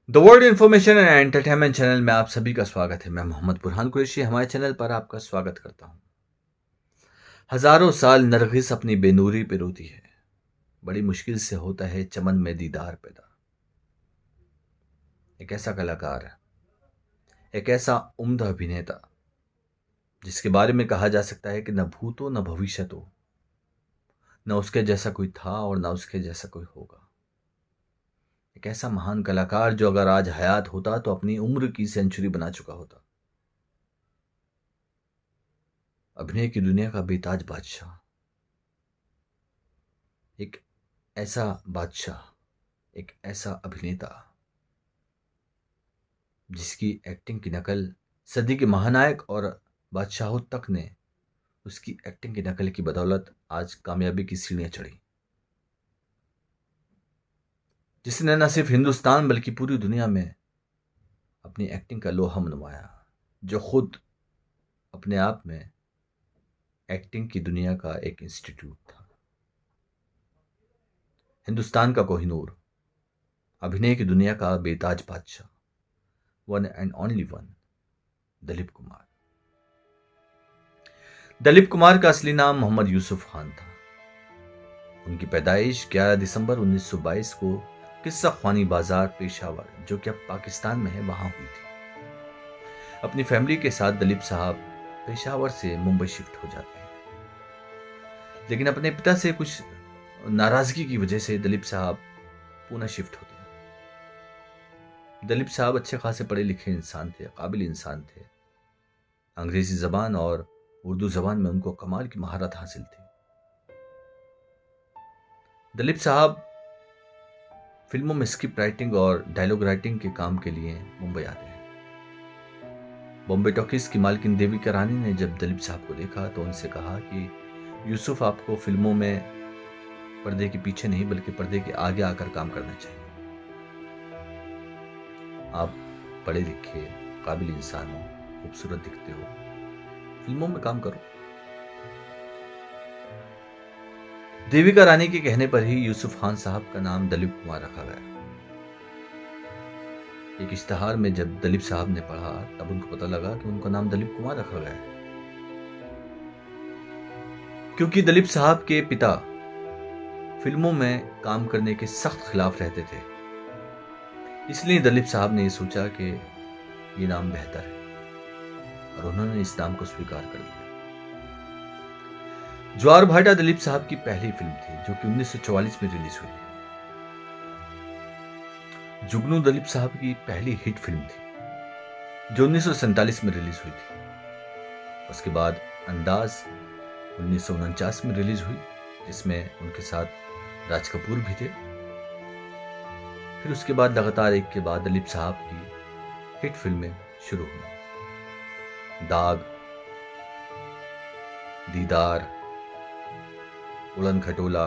The world information and entertainment channel में आप सभी का स्वागत है। मैं मोहम्मद बुरहान कुरैशी हमारे चैनल पर आपका स्वागत करता हूं। हजारों साल नरगिस अपनी बेनूरी पे रोती है, बड़ी मुश्किल से होता है चमन में दीदार पैदा। एक ऐसा कलाकार, एक ऐसा उम्दा अभिनेता जिसके बारे में कहा जा सकता है कि न भूत हो न भविष्य हो, न उसके जैसा कोई था और न उसके जैसा कोई होगा। एक ऐसा महान कलाकार जो अगर आज हयात होता तो अपनी उम्र की सेंचुरी बना चुका होता। अभिनय की दुनिया का बेताज बादशाह, एक ऐसा बादशाह, एक ऐसा अभिनेता जिसकी एक्टिंग की नकल सदी के महानायक और बादशाहों तक ने उसकी एक्टिंग की नकल की बदौलत आज कामयाबी की सीढ़ियां चढ़ी, जिसने न सिर्फ हिंदुस्तान बल्कि पूरी दुनिया में अपनी एक्टिंग का लोहा मनवाया, जो खुद अपने आप में एक्टिंग की दुनिया का एक इंस्टीट्यूट था। हिंदुस्तान का कोहिनूर, अभिनय की दुनिया का बेताज बादशाह, one and only one, Dilip Kumar. Dilip Kumar का असली नाम मोहम्मद यूसुफ खान था। उनकी पैदाइश 11 दिसंबर 1922 को किस्सा ख्वानी बाजार पेशावर, जो कि अब पाकिस्तान में है, वहां हुई थी। अपनी फैमिली के साथ दलीप साहब पेशावर से मुंबई शिफ्ट हो जाते हैं, लेकिन अपने पिता से कुछ नाराजगी की वजह से दलीप साहब पुणे शिफ्ट होते हैं। दलीप साहब अच्छे खासे पढ़े लिखे इंसान थे, काबिल इंसान थे। अंग्रेजी जबान और उर्दू जबान में उनको कमाल की महारत हासिल थी। दलीप साहब फिल्मों में स्क्रिप्ट राइटिंग और डायलॉग राइटिंग के काम के लिए मुंबई आते हैं। बॉम्बे टॉकीज की मालकिन देविका रानी ने जब दलीप साहब को देखा तो उनसे कहा कि यूसुफ, आपको फिल्मों में पर्दे के पीछे नहीं बल्कि पर्दे के आगे आकर काम करना चाहिए। आप पढ़े लिखे, काबिल इंसान हो, खूबसूरत दिखते हो, फिल्मों में काम करो। देविका रानी के कहने पर ही यूसुफ खान साहब का नाम दलीप कुमार रखा गया। एक इश्तिहार में जब दलीप साहब ने पढ़ा तब उनको पता लगा कि उनका नाम दलीप कुमार रखा गया है, क्योंकि दलीप साहब के पिता फिल्मों में काम करने के सख्त खिलाफ रहते थे। इसलिए दलीप साहब ने यह सोचा कि ये नाम बेहतर है और उन्होंने इस नाम को स्वीकार कर लिया। ज्वार भाटा दलीप साहब की पहली फिल्म थी, जो कि 1944 में रिलीज हुई थी। जुगनू दलीप साहब की पहली हिट फिल्म थी, जो 1947 में रिलीज हुई थी। उसके बाद अंदाज 1949 में रिलीज हुई, जिसमें उनके साथ राज कपूर भी थे। फिर उसके बाद लगातार एक के बाद दलीप साहब की हिट फिल्में शुरू हुई। दाग, दीदार, उड़न खटोला,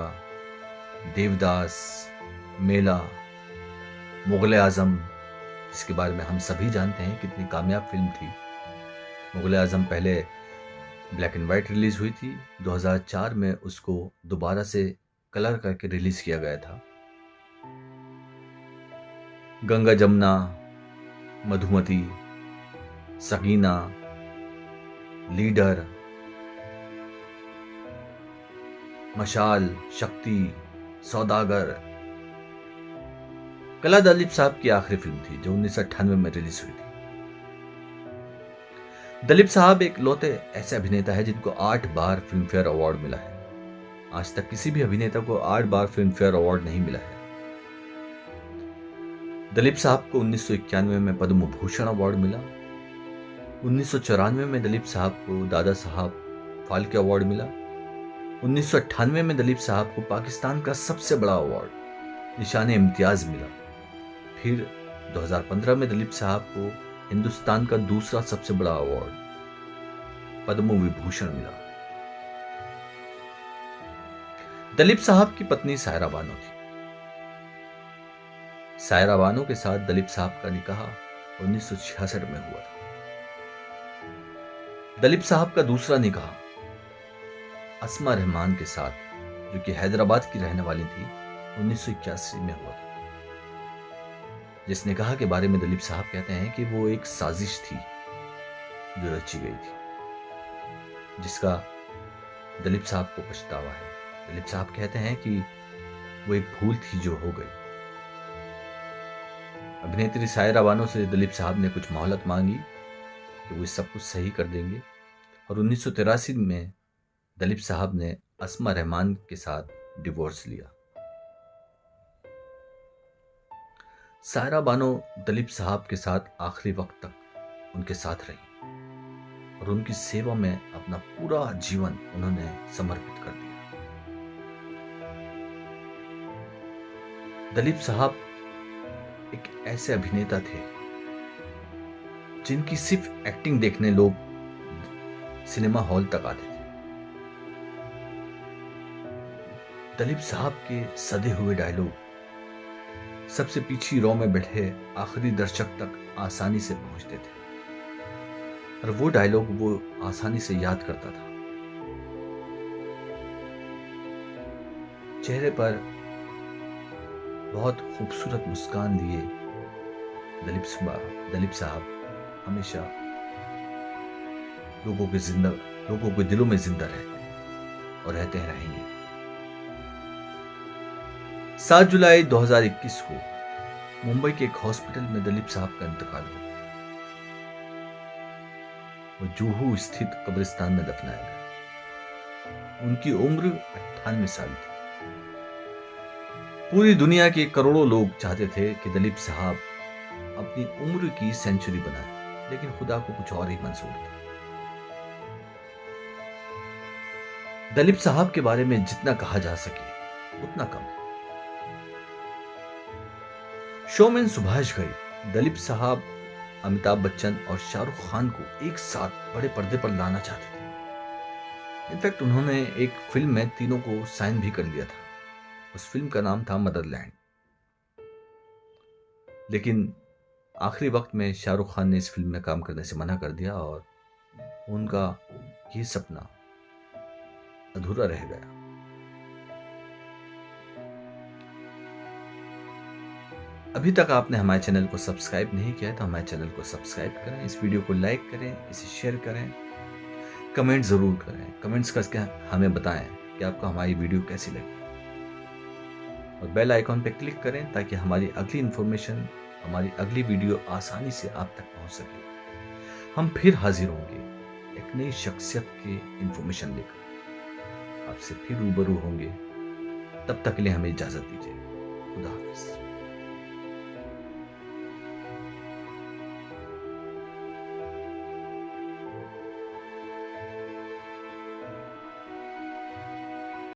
देवदास, मेला, मुगले आजम, जिसके बारे में हम सभी जानते हैं कितनी कामयाब फिल्म थी। मुगले आजम पहले ब्लैक एंड वाइट रिलीज हुई थी, 2004 में उसको दोबारा से कलर करके रिलीज किया गया था। गंगा जमुना, मधुमती, सगीना, लीडर, मशाल, शक्ति, सौदागर। कला दलीप साहब की आखिरी फिल्म थी, जो 1998 में रिलीज हुई थी। दलीप साहब एक लौते ऐसे अभिनेता है जिनको 8 बार फिल्म फेयर अवार्ड मिला है। आज तक किसी भी अभिनेता को 8 बार फिल्म फेयर अवार्ड नहीं मिला है। दलीप साहब को 1991 में पद्म भूषण अवार्ड मिला। 1994 में दलीप साहब को दादा साहब फाल्के अवार्ड मिला। 1998 में दलीप साहब को पाकिस्तान का सबसे बड़ा अवार्ड निशान इम्तियाज मिला। फिर 2015 में दलीप साहब को हिंदुस्तान का दूसरा सबसे बड़ा अवार्ड पद्म विभूषण मिला। दलीप साहब की पत्नी सायरा बानो थी। सायरा बानो के साथ दलीप साहब का निकाह 1966 में हुआ था। दलीप साहब का दूसरा निकाह अस्मा रहमान के साथ, जो कि हैदराबाद की रहने वाली थी, 1981 में हुआ था। जिसने कहा के बारे में दलीप साहब कहते हैं कि वो एक साजिश थी जो रची गई थी, जिसका दलीप साहब को पछतावा है। दलीप साहब कहते हैं कि वो एक भूल थी जो हो गई। अभिनेत्री सायरा बानो से दलीप साहब ने कुछ मोहलत मांगी कि वो सब कुछ सही कर देंगे, और 1983 में दलीप साहब ने अस्मा रहमान के साथ डिवोर्स लिया। सायरा बानो दलीप साहब के साथ आखिरी वक्त तक उनके साथ रही और उनकी सेवा में अपना पूरा जीवन उन्होंने समर्पित कर दिया। दलीप साहब एक ऐसे अभिनेता थे जिनकी सिर्फ एक्टिंग देखने लोग सिनेमा हॉल तक आते थे। दलीप साहब के सदे हुए डायलॉग सबसे पीछे रो में बैठे आखिरी दर्शक तक आसानी से पहुंचते थे और वो डायलॉग वो आसानी से याद करता था। चेहरे पर बहुत खूबसूरत मुस्कान दिए दलीप साहब हमेशा लोगों के दिलों में जिंदा रहते और रहते रहेंगे। 7 जुलाई 2021 को मुंबई के एक हॉस्पिटल में दलीप साहब का इंतकाल हो गया। वो जुहू स्थित कब्रिस्तान में दफनाया गया। उनकी उम्र 98 साल थी। पूरी दुनिया के करोड़ों लोग चाहते थे कि दलीप साहब अपनी उम्र की सेंचुरी बनाए, लेकिन खुदा को कुछ और ही मंजूर था। दलीप साहब के बारे में जितना कहा जा सके उतना कम है। शोमैन सुभाष घई दलीप साहब, अमिताभ बच्चन और शाहरुख खान को एक साथ बड़े पर्दे पर लाना चाहते थे। इनफैक्ट उन्होंने एक फिल्म में तीनों को साइन भी कर लिया था। उस फिल्म का नाम था मदरलैंड। लेकिन आखिरी वक्त में शाहरुख खान ने इस फिल्म में काम करने से मना कर दिया और उनका ये सपना अधूरा रह गया। अभी तक आपने हमारे चैनल को सब्सक्राइब नहीं किया है तो हमारे चैनल को सब्सक्राइब करें, इस वीडियो को लाइक करें, इसे शेयर करें, कमेंट जरूर करें। कमेंट्स करके हमें बताएं कि आपको हमारी वीडियो कैसी लगी, और बेल आइकॉन पर क्लिक करें ताकि हमारी अगली इंफॉर्मेशन, हमारी अगली वीडियो आसानी से आप तक पहुंच सके। हम फिर हाजिर होंगे एक नई शख्सियत के इंफॉर्मेशन लेकर, आपसे फिर रूबरू होंगे। तब तक के लिए हमें इजाजत दीजिए।